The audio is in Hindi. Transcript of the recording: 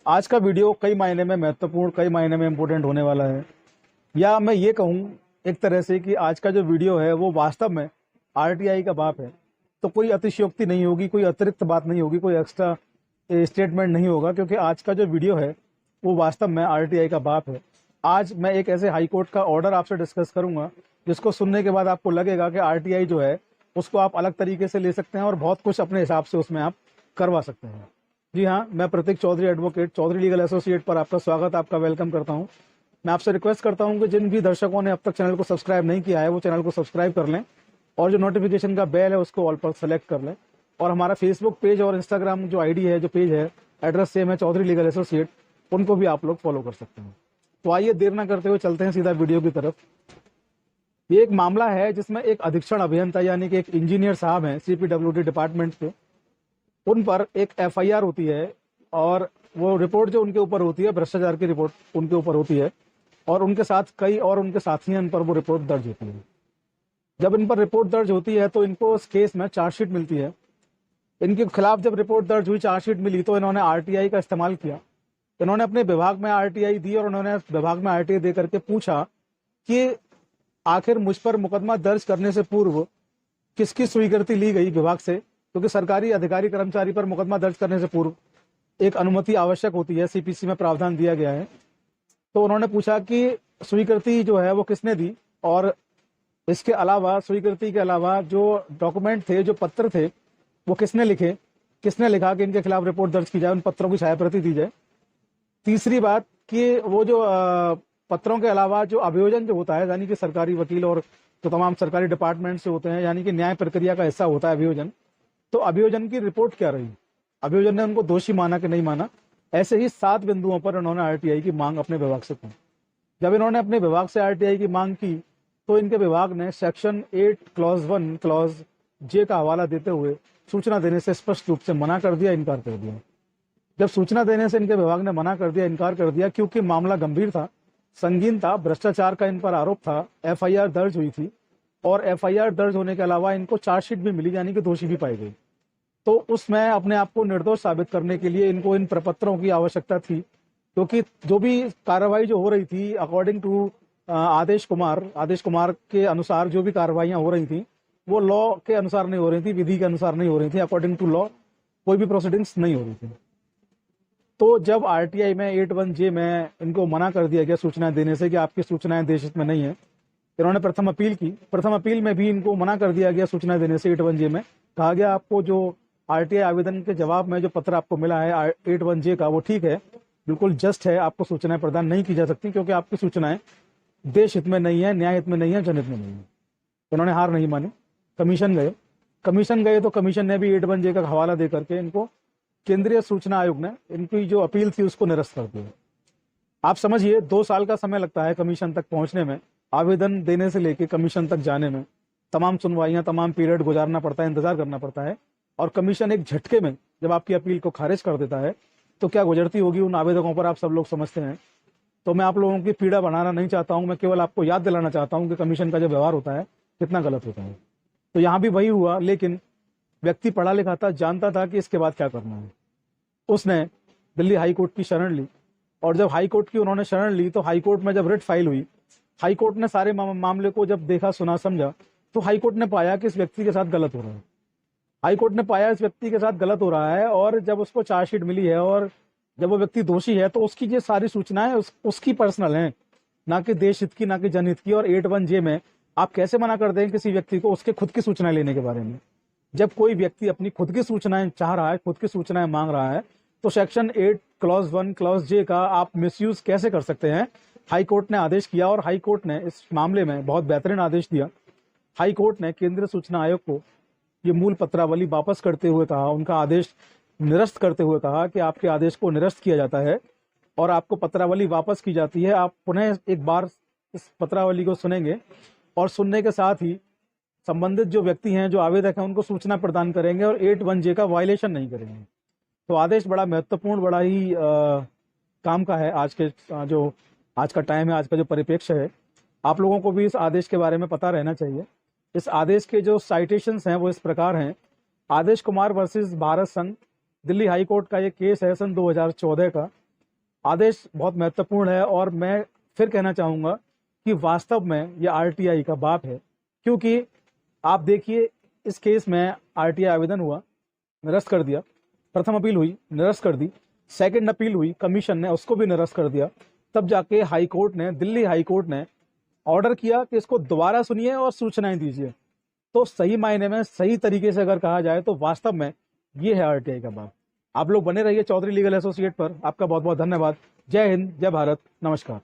आज का वीडियो कई मायने में महत्वपूर्ण, कई मायने में इम्पोर्टेंट होने वाला है। या मैं ये कहूँ एक तरह से कि आज का जो वीडियो है वो वास्तव में आरटीआई का बाप है। तो कोई अतिशयोक्ति नहीं होगी, कोई अतिरिक्त बात नहीं होगी, कोई एक्स्ट्रा स्टेटमेंट नहीं होगा, क्योंकि आज का जो वीडियो है वो वास्तव में आरटीआई का बाप है। आज मैं एक ऐसे हाई कोर्ट का ऑर्डर आपसे डिस्कस करूंगा जिसको सुनने के बाद आपको लगेगा कि आरटीआई जो है उसको आप अलग तरीके से ले सकते हैं और बहुत कुछ अपने हिसाब से उसमें आप करवा सकते हैं। जी हाँ, मैं Prateek Chaudhary, advocate, Chaudhary legal associate पर आपका स्वागत, आपका वेलकम करता हूँ। मैं आपसे रिक्वेस्ट करता हूँ कि जिन भी दर्शकों ने अब तक चैनल को सब्सक्राइब नहीं किया है वो चैनल को सब्सक्राइब कर लें और जो नोटिफिकेशन का बेल है उसको ऑल पर सेलेक्ट कर लें। और हमारा फेसबुक पेज और इंस्टाग्राम जो आईडी है, जो पेज है, एड्रेस सेम है, चौधरी लीगल एसोसिएट, उनको भी आप लोग फॉलो कर सकते हैं। तो आइए देर ना करते हुए चलते हैं सीधा वीडियो की तरफ। ये एक मामला है जिसमें एक अधीक्षण अभियंता यानी कि एक इंजीनियर साहब हैं सीपीडब्ल्यूडी डिपार्टमेंट के, उन पर एक एफआईआर होती है और वो रिपोर्ट जो उनके ऊपर होती है, भ्रष्टाचार की रिपोर्ट उनके ऊपर होती है और उनके साथ कई और उनके साथी हैं, इन पर वो रिपोर्ट दर्ज होती है। जब इन पर रिपोर्ट दर्ज होती है तो इनको इस केस में चार्जशीट मिलती है। इनके खिलाफ जब रिपोर्ट दर्ज हुई, चार्जशीट मिली, तो इन्होंने आरटीआई का इस्तेमाल किया। इन्होंने अपने विभाग में आरटीआई दी और उन्होंने विभाग में आरटीआई दे करके पूछा कि आखिर मुझ पर मुकदमा दर्ज करने से पूर्व किसकी स्वीकृति ली गई विभाग से, क्योंकि सरकारी अधिकारी कर्मचारी पर मुकदमा दर्ज करने से पूर्व एक अनुमति आवश्यक होती है, सीपीसी में प्रावधान दिया गया है। तो उन्होंने पूछा कि स्वीकृति जो है वो किसने दी और इसके अलावा, स्वीकृति के अलावा जो डॉक्यूमेंट थे, जो पत्र थे, वो किसने लिखे, किसने लिखा कि इनके खिलाफ रिपोर्ट दर्ज की जाए, उन पत्रों की छायाप्रति दी जाए। तीसरी बात कि वो जो पत्रों के अलावा जो अभियोजन जो होता है, यानी कि सरकारी वकील और जो तमाम सरकारी डिपार्टमेंट से होते हैं, यानी कि न्याय प्रक्रिया का हिस्सा होता है अभियोजन, तो अभियोजन की रिपोर्ट क्या रही, अभियोजन ने उनको दोषी माना कि नहीं माना। ऐसे ही 7 बिंदुओं पर इन्होंने आरटीआई की मांग अपने विभाग से की। जब इन्होंने अपने विभाग से आरटीआई की मांग की तो इनके विभाग ने सेक्शन 8 क्लॉज 1 क्लॉज जे का हवाला देते हुए सूचना देने से स्पष्ट रूप से मना कर दिया, इनकार कर दिया। जब सूचना देने से इनके विभाग ने मना कर दिया, इनकार कर दिया, क्योंकि मामला गंभीर था, संगीन था, भ्रष्टाचार का इन पर आरोप था, एफआईआर दर्ज हुई थी और एफआईआर दर्ज होने के अलावा इनको चार्जशीट भी मिली, यानी कि दोषी भी पाई गई। तो उसमें अपने आप को निर्दोष साबित करने के लिए इनको इन प्रपत्रों की आवश्यकता थी, क्योंकि जो भी कार्रवाई जो हो रही थी अकॉर्डिंग टू आदेश कुमार के अनुसार जो भी कार्रवाइयां हो रही थी वो लॉ के अनुसार नहीं हो रही थी, विधि के अनुसार नहीं हो रही थी, अकॉर्डिंग टू लॉ कोई भी प्रोसीडिंग्स नहीं हो रही थी। तो जब आरटीआई में 81J में इनको मना कर दिया गया सूचनाएं देने से कि आपकी सूचनाएं देश हित में नहीं है, इन्होंने प्रथम अपील की। प्रथम अपील में भी इनको मना कर दिया गया सूचनाएं देने से 81J में। कहा गया आपको जो आरटीआई आवेदन के जवाब में जो पत्र आपको मिला है 81J का, वो ठीक है, बिल्कुल जस्ट है, आपको सूचनाएं प्रदान नहीं की जा सकती क्योंकि आपकी सूचनाएं देश हित में नहीं है, न्याय हित में नहीं है, जनहित में नहीं है। इन्होंने हार नहीं मानी, कमीशन गए तो कमीशन ने भी 81J का हवाला दे करके इनको केंद्रीय सूचना आयोग ने इनकी जो अपील थी उसको निरस्त कर दिया। आप समझिए 2 साल का समय लगता है कमीशन तक पहुंचने में, आवेदन देने से लेके कमीशन तक जाने में, तमाम सुनवाइयां, तमाम पीरियड गुजारना पड़ता है, इंतजार करना पड़ता है। और कमीशन एक झटके में जब आपकी अपील को खारिज कर देता है तो क्या गुजरती होगी उन आवेदकों पर, आप सब लोग समझते हैं। तो मैं आप लोगों की पीड़ा बढ़ाना नहीं चाहता हूं, मैं केवल आपको याद दिलाना चाहता हूं कि कमीशन का जो व्यवहार होता है कितना गलत होता है। तो यहाँ भी वही हुआ, लेकिन व्यक्ति पढ़ा लिखा था, जानता था कि इसके बाद क्या करना है। उसने दिल्ली हाई कोर्ट की शरण ली और जब हाई कोर्ट की उन्होंने शरण ली तो हाई कोर्ट में जब रिट फाइल हुई, हाई कोर्ट ने सारे मामले को जब देखा, सुना, समझा, तो हाई कोर्ट ने पाया कि इस व्यक्ति के साथ गलत हो रहा है। हाई कोर्ट ने पाया इस व्यक्ति के साथ गलत हो रहा है और जब उसको चार्जशीट मिली है और जब वो व्यक्ति दोषी है तो उसकी ये सारी सूचनाएं उसकी पर्सनल हैं, ना कि देश हित की, ना कि जनहित की। और 81J में आप कैसे मना कर दें किसी व्यक्ति को उसके खुद की सूचनाएं लेने के बारे में? जब कोई व्यक्ति अपनी खुद की सूचनाएं चाह रहा है, खुद की सूचनाएं मांग रहा है, तो सेक्शन 8 क्लॉज 1 क्लॉज जे का आप मिसयूज कैसे कर सकते हैं? हाई कोर्ट ने आदेश किया और हाई कोर्ट ने इस मामले में बहुत बेहतरीन आदेश दिया। हाई कोर्ट ने केंद्रीय सूचना आयोग को ये मूल पत्रावली वापस करते हुए कहा, उनका आदेश निरस्त करते हुए कहा कि आपके आदेश को निरस्त किया जाता है और आपको पत्रावली वापस की जाती है। आप पुनः एक बार इस पत्रावली को सुनेंगे और सुनने के साथ ही संबंधित जो व्यक्ति हैं, जो आवेदक हैं, उनको सूचना प्रदान करेंगे और 81J का वायलेशन नहीं करेंगे। तो आदेश बड़ा महत्वपूर्ण, बड़ा ही काम का है। जो आज का टाइम है, आज का जो परिप्रेक्ष्य है, आप लोगों को भी इस आदेश के बारे में पता रहना चाहिए। इस आदेश के जो साइटेशंस हैं वो इस प्रकार हैं। आदेश कुमार वर्सेस भारत संघ, दिल्ली हाई कोर्ट का ये केस है सन 2014 का। आदेश बहुत महत्वपूर्ण है और मैं फिर कहना चाहूँगा कि वास्तव में ये आरटीआई का बाप है, क्योंकि आप देखिए इस केस में आरटीआई आवेदन हुआ, निरस्त कर दिया, प्रथम अपील हुई, निरस्त कर दी, सेकंड अपील हुई, कमीशन ने उसको भी निरस्त कर दिया, तब जाके हाई कोर्ट ने, दिल्ली हाई कोर्ट ने ऑर्डर किया कि इसको दोबारा सुनिए और सूचनाएं दीजिए। तो सही मायने में, सही तरीके से अगर कहा जाए तो वास्तव में ये है आरटीआई का बाप। आप लोग बने रहिए चौधरी लीगल एसोसिएट पर। आपका बहुत बहुत धन्यवाद। जय हिंद, जय भारत, नमस्कार।